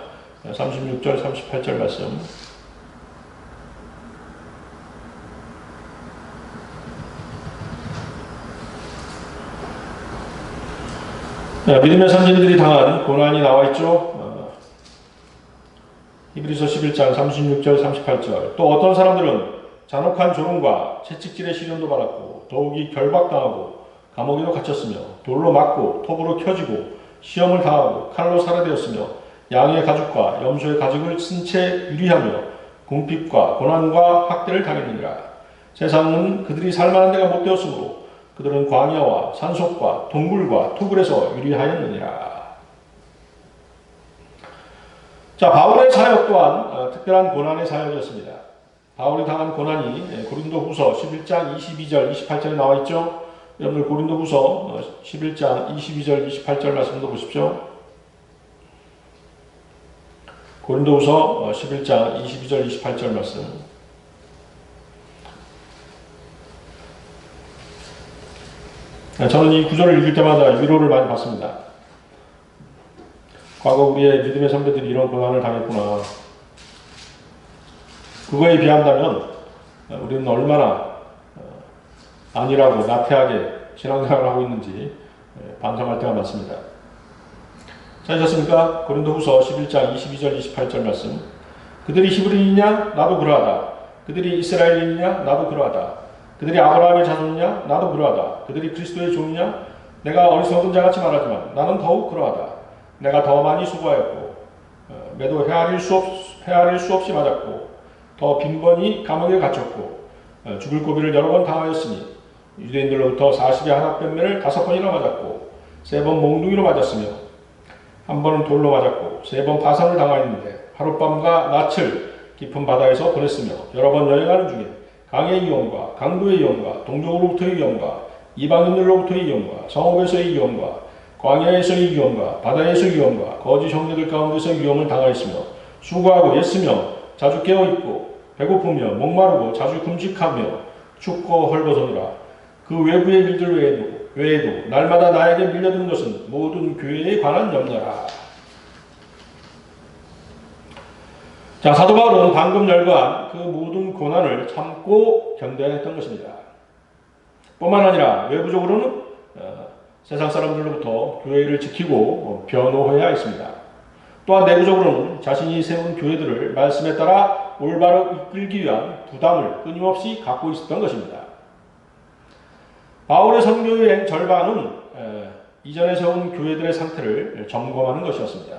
Speaker 1: 36절 38절 말씀. 믿음의 선진들이 당한 고난이 나와 있죠. 히브리서 11장 36절 38절. 또 어떤 사람들은 잔혹한 조롱과 채찍질의 시련도 받았고 더욱이 결박당하고 감옥에도 갇혔으며 돌로 맞고 톱으로 켜지고 시험을 당하고 칼로 살해되었으며 양의 가죽과 염소의 가죽을 쓴 채 유리하며 궁핍과 고난과 학대를 당했느니라. 세상은 그들이 살만한 데가 못 되었으므로 그들은 광야와 산속과 동굴과 토굴에서 유리하였느니라. 자, 바울의 사역 또한 특별한 고난의 사역이었습니다. 바울이 당한 고난이 고린도후서 11장 22절 28절에 나와 있죠. 여러분들 고린도후서 11장 22절 28절 말씀도 보십시오. 고린도후서 11장 22절 28절 말씀. 저는 이 구절을 읽을 때마다 위로를 많이 받습니다. 과거 우리의 믿음의 선배들이 이런 고난을 당했구나. 그거에 비한다면 우리는 얼마나 안일하고 나태하게 신앙생활을 하고 있는지 반성할 때가 많습니다. 찾으셨습니까? 고린도후서 11장 22절 28절 말씀. 그들이 히브리인이냐? 나도 그러하다. 그들이 이스라엘인이냐? 나도 그러하다. 그들이 아브라함의 자손이냐? 나도 그러하다. 그들이 그리스도의 종이냐? 내가 어리석은 자같이 말하지만 나는 더욱 그러하다. 내가 더 많이 수고하였고 매도 헤아릴 수 없이 맞았고 더 빈번히 감옥에 갇혔고 죽을 고비를 여러 번 당하였으니 유대인들로부터 40의 한압변매를 5번이나 맞았고 3번 몽둥이로 맞았으며 한 번은 돌로 맞았고 3번 파산을 당하였는데 하룻밤과 낯을 깊은 바다에서 보냈으며 여러 번 여행하는 중에 강의 위험과 강도의 위험과 동족으로부터의 위험과 이방인들로부터의 위험과 성읍에서의 위험과 광야에서의 위험과 바다에서의 위험과 거짓 형제들 가운데서의 위험을 당하였으며 수고하고 애쓰며 자주 깨어있고 배고프며 목마르고 자주 금식하며 춥고 헐벗어느라 그 외부의 일들 외에도 날마다 나에게 밀려든 것은 모든 교회에 관한 염려라. 자, 사도 바울은 방금 열거한 그 모든 고난을 참고 견뎌냈던 것입니다. 뿐만 아니라 외부적으로는 세상 사람들로부터 교회를 지키고 변호해야 했습니다. 또한 내부적으로는 자신이 세운 교회들을 말씀에 따라 올바로 이끌기 위한 부담을 끊임없이 갖고 있었던 것입니다. 바울의 선교여행 절반은 이전에 세운 교회들의 상태를 점검하는 것이었습니다.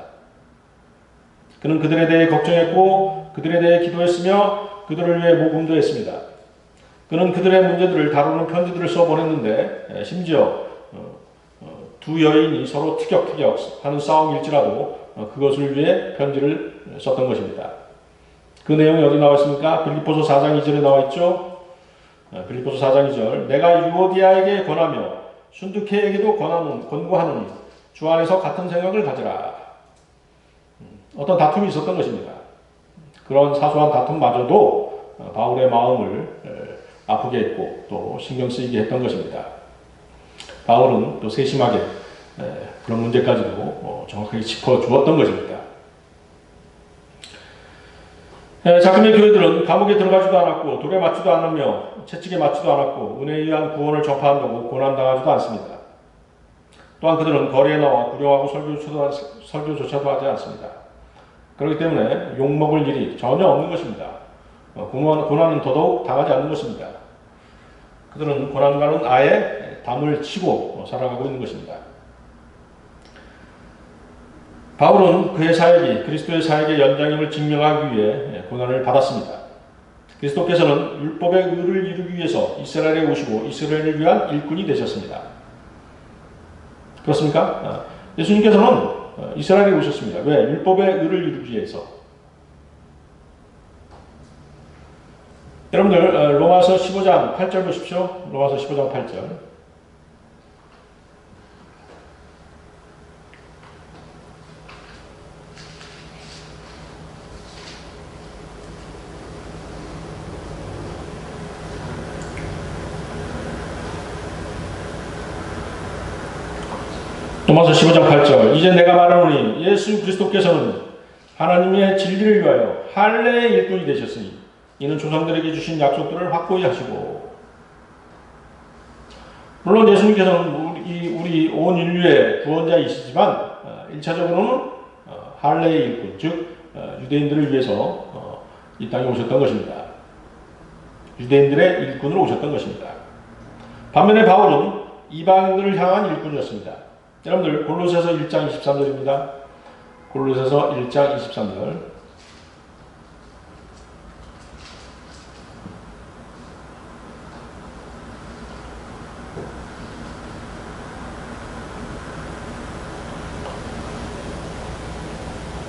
Speaker 1: 그는 그들에 대해 걱정했고 그들에 대해 기도했으며 그들을 위해 모금도 했습니다. 그는 그들의 문제들을 다루는 편지들을 써보냈는데 심지어 두 여인이 서로 티격태격 하는 싸움일지라도 그것을 위해 편지를 썼던 것입니다. 그 내용이 어디 나와 있습니까? 빌립보서 4장 2절에 나와 있죠. 빌립보서 4장 2절. 내가 유오디아에게 권하며 순두케에게도 권고하노니 주 안에서 같은 생각을 가지라. 어떤 다툼이 있었던 것입니다. 그런 사소한 다툼마저도 바울의 마음을 아프게 했고 또 신경 쓰이게 했던 것입니다. 바울은 또 세심하게 그런 문제까지도 정확하게 짚어주었던 것입니다. 자금의 교회들은 감옥에 들어가지도 않았고 돌에 맞지도 않으며 채찍에 맞지도 않았고 은혜에 의한 구원을 전파한다고 고난당하지도 않습니다. 또한 그들은 거리에 나와 구령하고 설교조차도 하지 않습니다. 그렇기 때문에 욕먹을 일이 전혀 없는 것입니다. 고난은 더더욱 당하지 않는 것입니다. 그들은 고난과는 아예 담을 치고 살아가고 있는 것입니다. 바울은 그의 사역이 그리스도의 사역의 연장임을 증명하기 위해 고난을 받았습니다. 그리스도께서는 율법의 의를 이루기 위해서 이스라엘에 오시고 이스라엘을 위한 일꾼이 되셨습니다. 그렇습니까? 예수님께서는 이스라엘에 오셨습니다. 왜? 율법의 의를 이루기 위해서. 여러분들 로마서 15장 8절 보십시오. 로마서 15장 8절. 로마서 15장 8절. 이제 내가 말하노니 예수 그리스도께서는 하나님의 진리를 위하여 할례의 일꾼이 되셨으니 이는 조상들에게 주신 약속들을 확고히 하시고. 물론 예수님께서는 우리 온 인류의 구원자이시지만 1차적으로는 할례의 일꾼, 즉 유대인들을 위해서 이 땅에 오셨던 것입니다. 유대인들의 일꾼으로 오셨던 것입니다. 반면에 바울은 이방인들을 향한 일꾼이었습니다. 여러분들 골로새서 1장 23절입니다. 골로새서 1장 23절.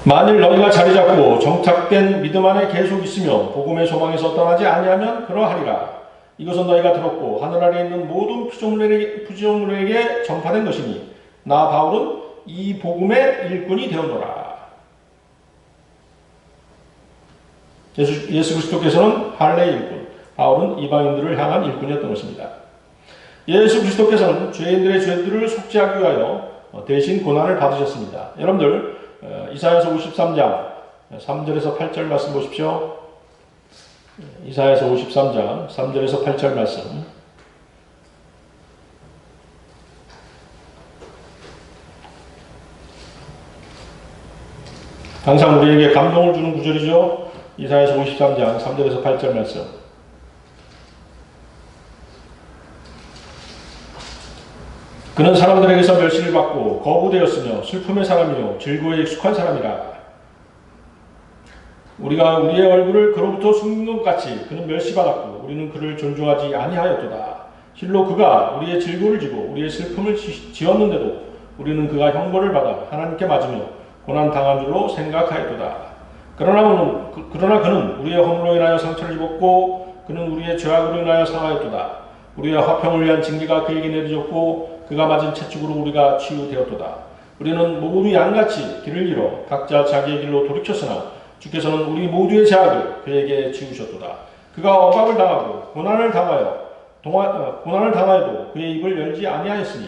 Speaker 1: 만일 너희가 자리 잡고 정착된 믿음 안에 계속 있으며 복음의 소망에서 떠나지 아니하면 그러하리라. 이것은 너희가 들었고 하늘 아래 있는 모든 피조물에게 전파된 것이니 나 바울은 이 복음의 일꾼이 되었노라. 예수 그리스도께서는 할례의 일꾼, 바울은 이방인들을 향한 일꾼이었던 것입니다. 예수 그리스도께서는 죄인들의 죄들을 속죄하기 위하여 대신 고난을 받으셨습니다. 여러분들 이사야서 53장 3절에서 8절 말씀 보십시오. 이사야서 53장 3절에서 8절 말씀. 항상 우리에게 감동을 주는 구절이죠. 이사야서 53장 3절에서 8절 말씀. 그는 사람들에게서 멸시를 받고 거부되었으며 슬픔의 사람이요 즐거움에 익숙한 사람이라. 우리가 우리의 얼굴을 그로부터 숨긴 것 같이 그는 멸시받았고 우리는 그를 존중하지 아니하였도다. 실로 그가 우리의 질고를 지고 우리의 슬픔을 지었는데도 우리는 그가 형벌을 받아 하나님께 맞으며 고난당한 줄로 생각하였도다. 그러나 그는 우리의 허물로 인하여 상처를 입었고 그는 우리의 죄악으로 인하여 상하였도다. 우리의 화평을 위한 징계가 그에게 내려졌고 그가 맞은 채찍으로 우리가 치유되었도다. 우리는 모두 양같이 길을 잃어 각자 자기의 길로 돌이켰으나 주께서는 우리 모두의 죄악을 그에게 지우셨도다. 그가 억압을 당하고 고난을 당하여도 그의 입을 열지 아니하였으니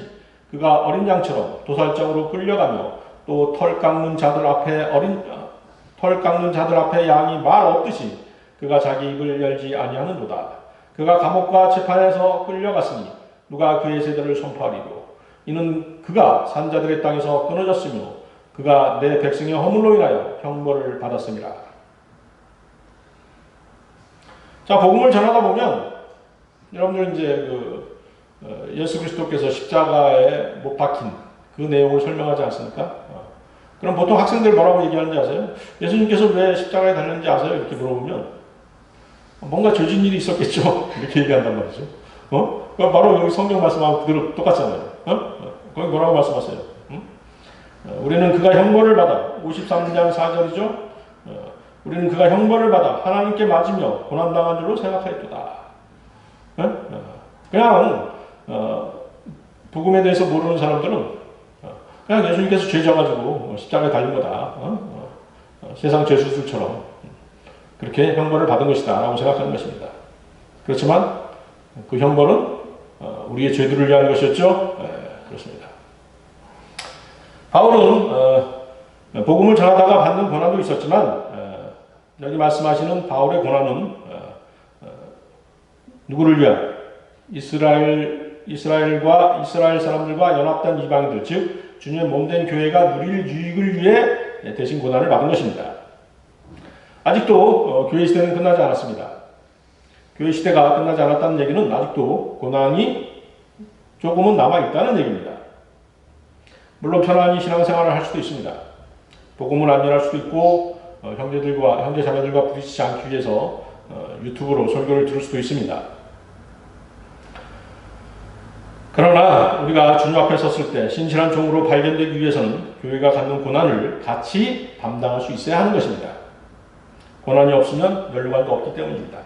Speaker 1: 그가 어린 양처럼 도살장으로 끌려가며 또 털 깎는 자들 앞에 양이 말 없듯이 그가 자기 입을 열지 아니하는도다. 그가 감옥과 재판에서 끌려갔으니 누가 그의 세대를 선포하리요. 이는 그가 산자들의 땅에서 끊어졌으며 그가 내 백성의 허물로 인하여 형벌을 받았음이라. 자, 복음을 전하다 보면 여러분들 이제 예수 그리스도께서 십자가에 못 박힌 그 내용을 설명하지 않습니까? 그럼 보통 학생들 뭐라고 얘기하는지 아세요? 예수님께서 왜 십자가에 달렸는지 아세요? 이렇게 물어보면 뭔가 죄진 일이 있었겠죠. 이렇게 얘기한단 말이죠. 바로 여기 성경 말씀하고 그대로 똑같잖아요. 거기 뭐라고 말씀하세요? 우리는 그가 형벌을 받아 53장 4절이죠. 우리는 그가 형벌을 받아 하나님께 맞으며 고난당한 줄로 생각하였도다. 그냥 복음에 대해서 모르는 사람들은 그냥 예수님께서 죄 져가지고 십자가에 달린 거다. 세상 죄수들처럼 그렇게 형벌을 받은 것이다 라고 생각하는 것입니다. 그렇지만 그 형벌은 우리의 죄들을 위한 것이었죠. 그렇습니다. 바울은 복음을 전하다가 받는 고난도 있었지만 여기 말씀하시는 바울의 고난은 누구를 위한 이스라엘과 이스라엘 사람들과 연합된 이방인들, 즉 주님의 몸된 교회가 누릴 유익을 위해 대신 고난을 받은 것입니다. 아직도 교회 시대는 끝나지 않았습니다. 교회 시대가 끝나지 않았다는 얘기는 아직도 고난이 조금은 남아있다는 얘기입니다. 물론 편안히 신앙생활을 할 수도 있습니다. 복음을 안전할 수도 있고 형제 자매들과 부딪히지 않기 위해서 유튜브로 설교를 들을 수도 있습니다. 그러나 우리가 주님 앞에 섰을 때 신실한 종으로 발견되기 위해서는 교회가 갖는 고난을 같이 담당할 수 있어야 하는 것입니다. 고난이 없으면 연료관도 없기 때문입니다.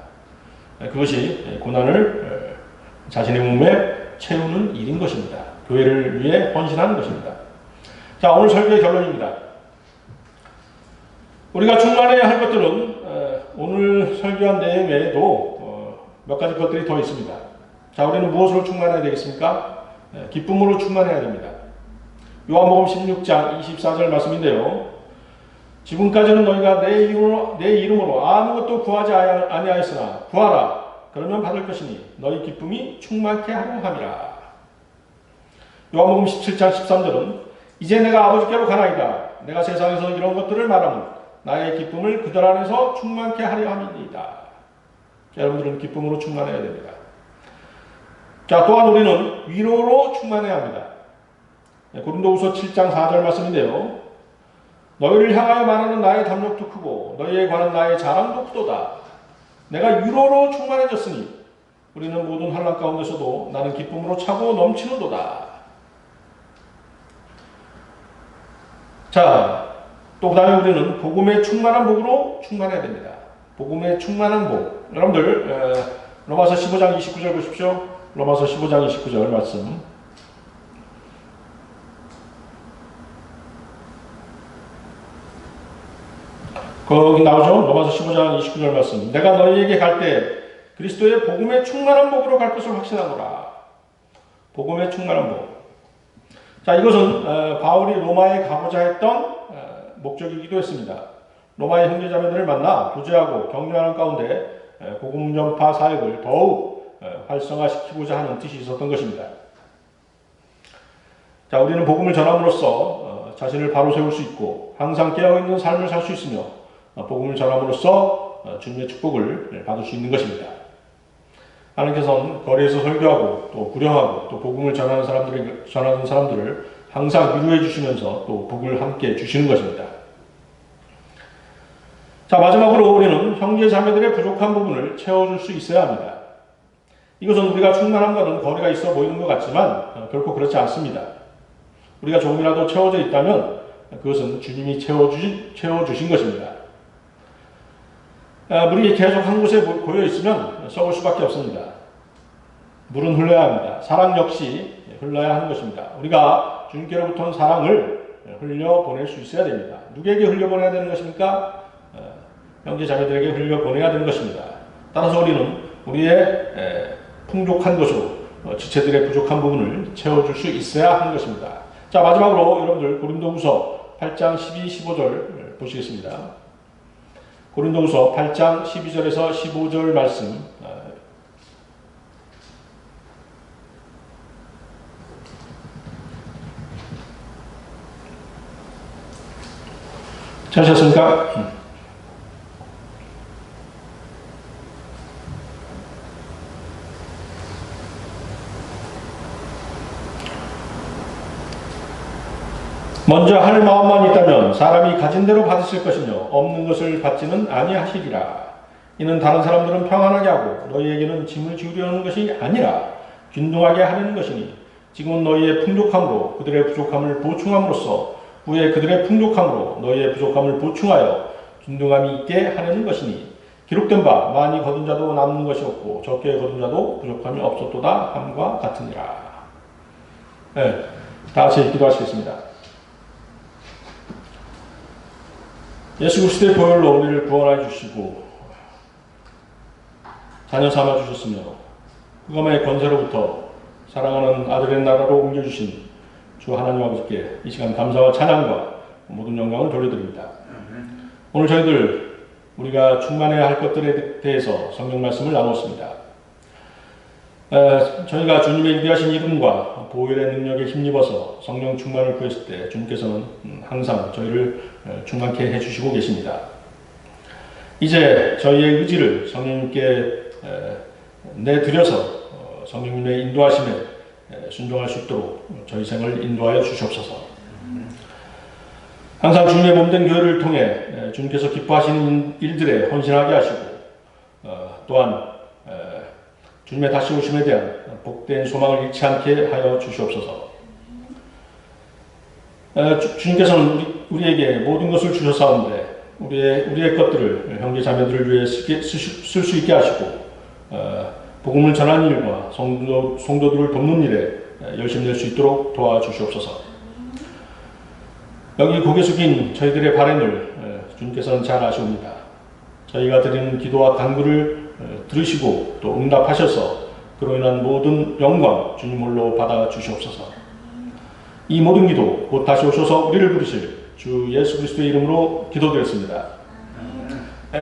Speaker 1: 그것이 고난을 자신의 몸에 채우는 일인 것입니다. 교회를 위해 헌신하는 것입니다. 자, 오늘 설교의 결론입니다. 우리가 충만해야 할 것들은 오늘 설교한 내용 외에도 몇 가지 것들이 더 있습니다. 자, 우리는 무엇으로 충만해야 되겠습니까? 기쁨으로 충만해야 됩니다. 요한복음 16장 24절 말씀인데요. 지금까지는 너희가 내 이름으로 아무것도 구하지 아니하였으나 구하라. 그러면 받을 것이니 너희 기쁨이 충만케 하려 함이라. 요한복음 17장 13절은 이제 내가 아버지께로 가나이다. 내가 세상에서 이런 것들을 말하면 나의 기쁨을 그들 안에서 충만케 하려 함이니이다. 여러분들은 기쁨으로 충만해야 됩니다. 자, 또한 우리는 위로로 충만해야 합니다. 고린도후서 7장 4절 말씀인데요. 너희를 향하여 말하는 나의 담력도 크고 너희에 관한 나의 자랑도 크도다. 내가 위로로 충만해졌으니 우리는 모든 환난 가운데서도 나는 기쁨으로 차고 넘치는도다. 자, 또 그 다음에 우리는 복음의 충만한 복으로 충만해야 됩니다. 복음의 충만한 복. 여러분들 로마서 15장 29절 보십시오. 로마서 15장 29절 말씀. 거기 나오죠? 로마서 15장 29절 말씀. 내가 너희에게 갈 때 그리스도의 복음의 충만한 복으로 갈 것을 확신하노라. 복음의 충만한 복. 자, 이것은 바울이 로마에 가고자 했던 목적이기도 했습니다. 로마의 형제자매들을 만나 구제하고 격려하는 가운데 복음 전파 사역을 더욱 활성화시키고자 하는 뜻이 있었던 것입니다. 자, 우리는 복음을 전함으로써 자신을 바로 세울 수 있고 항상 깨어있는 삶을 살 수 있으며 복음을 전함으로써 주님의 축복을 받을 수 있는 것입니다. 하나님께서는 거리에서 설교하고 또 구령하고 또 복음을 전하는 사람들을 항상 위로해 주시면서 또 복을 함께 주시는 것입니다. 자, 마지막으로 우리는 형제 자매들의 부족한 부분을 채워줄 수 있어야 합니다. 이것은 우리가 충만함과는 거리가 있어 보이는 것 같지만 결코 그렇지 않습니다. 우리가 조금이라도 채워져 있다면 그것은 주님이 채워주신 것입니다. 물이 계속 한 곳에 고여 있으면 썩을 수밖에 없습니다. 물은 흘러야 합니다. 사랑 역시 흘러야 하는 것입니다. 우리가 주님께로부터 온 사랑을 흘려보낼 수 있어야 됩니다. 누구에게 흘려보내야 되는 것입니까? 형제 자매들에게 흘려보내야 되는 것입니다. 따라서 우리는 우리의 풍족한 것으로 지체들의 부족한 부분을 채워줄 수 있어야 하는 것입니다. 자, 마지막으로 여러분들 고린도후서 8장 12, 15절 보시겠습니다. 고린도후서 8장 12절에서 15절 말씀 찾으셨습니까? 먼저 할 마음만 있다면 사람이 가진 대로 받으실 것이며 없는 것을 받지는 아니하시리라. 이는 다른 사람들은 평안하게 하고 너희에게는 짐을 지우려 하는 것이 아니라 균등하게 하려는 것이니 지금은 너희의 풍족함으로 그들의 부족함을 보충함으로써 후에 그들의 풍족함으로 너희의 부족함을 보충하여 균등함이 있게 하려는 것이니 기록된 바 많이 거둔 자도 남는 것이 없고 적게 거둔 자도 부족함이 없었도다 함과 같으니라. 네, 다 같이 기도하시겠습니다. 예수 그리스도의 보혈로 우리를 구원해 주시고 자녀 삼아 주셨으며 그것만의 권세로부터 사랑하는 아들의 나라로 옮겨주신 주 하나님 아버지께 이 시간 감사와 찬양과 모든 영광을 돌려드립니다. 오늘 저희들 우리가 충만해야 할 것들에 대해서 성경 말씀을 나눴습니다. 저희가 주님의 위대하신 이름과 보혈의 능력에 힘입어서 성령 충만을 구했을 때 주님께서는 항상 저희를 충만케 해주시고 계십니다. 이제 저희의 의지를 성령님께 내드려서 성령님의 인도하심에 순종할 수 있도록 저희 생을 인도하여 주시옵소서. 항상 주님의 몸된 교회를 통해 주님께서 기뻐하시는 일들에 헌신하게 하시고 또한 주님의 다시 오심에 대한 복된 소망을 잃지 않게 하여 주시옵소서. 주님께서는 우리에게 모든 것을 주셨사온데 우리의 것들을 형제 자매들을 위해 쓸 수 있게 하시고 복음을 전하는 일과 성도들을 돕는 일에 열심히 낼 수 있도록 도와주시옵소서. 여기 고개 숙인 저희들의 바램을 주님께서는 잘 아시옵니다. 저희가 드리는 기도와 간구를 들으시고 또 응답하셔서 그로 인한 모든 영광 주님 홀로 받아 주시옵소서. 이 모든 기도 곧 다시 오셔서 우리를 부르실 주 예수 그리스도의 이름으로 기도드렸습니다.